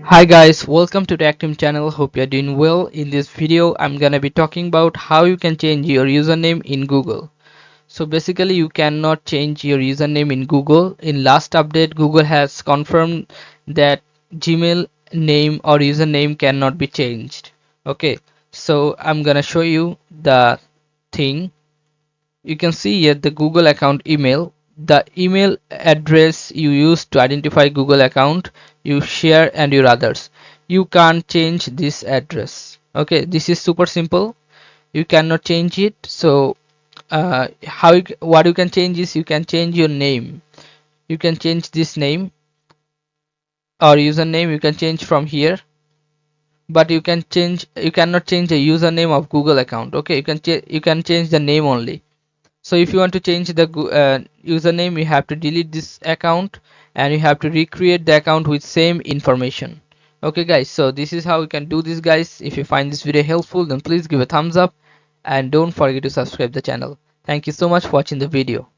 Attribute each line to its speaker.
Speaker 1: Hi guys, welcome to Tactim channel. Hope you're doing well. In this video, I'm gonna be talking about how you can change your username in Google. So basically, you cannot change your username in Google. In last update, Google has confirmed that Gmail name or username cannot be changed. Okay, so I'm gonna show you the thing. You can see here the Google account email, the email address you use to identify Google account you share and your others. You can't change this address. Okay, this is super simple. You cannot change it. So what you can change is you can change your name. You can change this name or username. You can change from here, but you cannot change the username of Google account. Okay, you can change the name only. So if you want to change the username, you have to delete this account and you have to recreate the account with same information. Okay guys, so this is how you can do this guys. If you find this video helpful, then please give a thumbs up and don't forget to subscribe the channel. Thank you so much for watching the video.